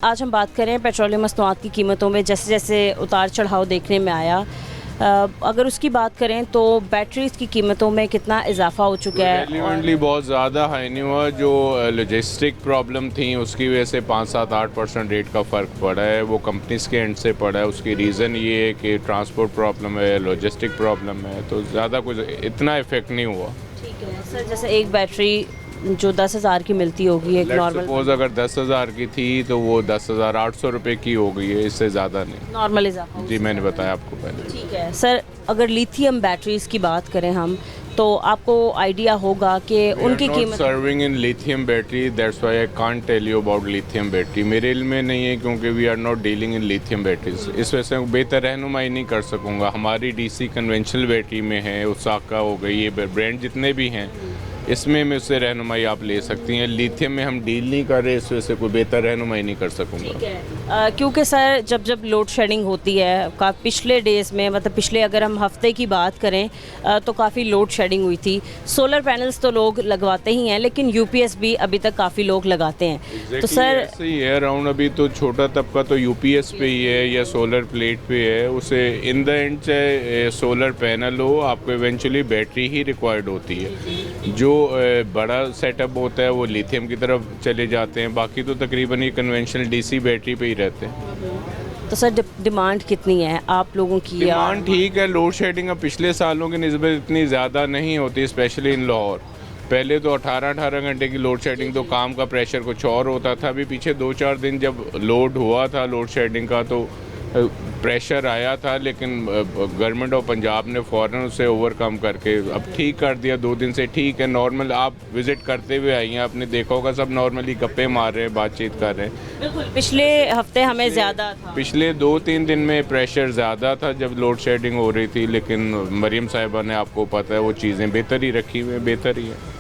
आज हम बात करें पेट्रोलियम मसनूआत की कीमतों में जैसे जैसे उतार चढ़ाव देखने में आया। अगर उसकी बात करें तो बैटरीज़ की कीमतों में कितना इजाफा हो चुका है रिलेवेंटली बहुत ज़्यादा हाई नहीं हुआ। जो लॉजिस्टिक प्रॉब्लम थी उसकी वजह से 5-7-8% रेट का फ़र्क पड़ा है। वो कंपनीज़ के एंड से पड़ा है। उसकी रीज़न ये है कि ट्रांसपोर्ट प्रॉब्लम है, लॉजिस्टिक प्रॉब्लम है, तो ज़्यादा कुछ इतना इफेक्ट नहीं हुआ। ठीक है सर, जैसे एक बैटरी जो 10,000 की मिलती होगी एक नॉर्मल, सपोज अगर 10,000 की थी तो वो 10,800 रुपये की हो गई है, इससे ज़्यादा नहीं। नॉर्मल इजाफा जी मैंने बताया आपको पहले। ठीक है सर, अगर लिथियम बैटरीज़ की बात करें हम तो आपको आइडिया होगा कि उनकी कीमत serving in lithium battery, that's why I can't tell you about lithium battery. मेरे इल्म में नहीं है क्योंकि we are not dealing in lithium batteries. इस वजह से बेहतर रहनुमाई नहीं कर सकूँगा। हमारी डीसी कन्वेंशनल बैटरी में है, ओसाका हो गई, ये ब्रांड जितने भी हैं इसमें मैं उससे रहनुमाई आप ले सकती हैं। लिथियम में हम डील नहीं कर रहे, इस वजह से कोई बेहतर रहनुमाई नहीं कर सकूँगा। क्योंकि सर जब लोड शेडिंग होती है पिछले डेज़ में, मतलब पिछले अगर हम हफ्ते की बात करें तो काफ़ी लोड शेडिंग हुई थी। सोलर पैनल्स तो लोग लगवाते ही हैं लेकिन यूपीएस भी अभी तक काफ़ी लोग लगाते हैं। तो सर ऐसे ही है अराउंड। अभी तो छोटा तबका तो यूपीएस पे ही है या सोलर प्लेट पे है। उसे इन द एंड चाहे सोलर पैनल हो, आपको इवेंचुअली बैटरी ही रिक्वायर्ड होती है। जो बड़ा सेटअप होता है वो लिथियम की तरफ चले जाते हैं, बाकी तो तकरीबन ये कन्वेंशनल डीसी बैटरी पे ही रहते हैं। तो सर डिमांड कितनी है आप लोगों की? डिमांड ठीक है। लोड शेडिंग अब पिछले सालों की निस्बत इतनी ज़्यादा नहीं होती, स्पेशली इन लाहौर। पहले तो 18-18 घंटे की लोड शेडिंग तो काम का प्रेशर कुछ और होता था। अभी पीछे 2-4 दिन जब लोड हुआ था लोड शेडिंग का तो प्रेशर आया था, लेकिन गवर्नमेंट ऑफ पंजाब ने फ़ौरन उसे ओवरकम करके अब ठीक कर दिया। 2 दिन से ठीक है, नॉर्मल। आप विज़िट करते हुए आई हैं, आपने देखा होगा सब नॉर्मली गप्पे मार रहे हैं, बातचीत कर रहे हैं। बिल्कुल, पिछले हफ्ते हमें ज़्यादा था। पिछले 2-3 दिन में प्रेशर ज़्यादा था जब लोड शेडिंग हो रही थी, लेकिन मरीम साहिबा ने, आपको पता है, वो चीज़ें बेहतर ही रखी हुई हैं, बेहतर ही है।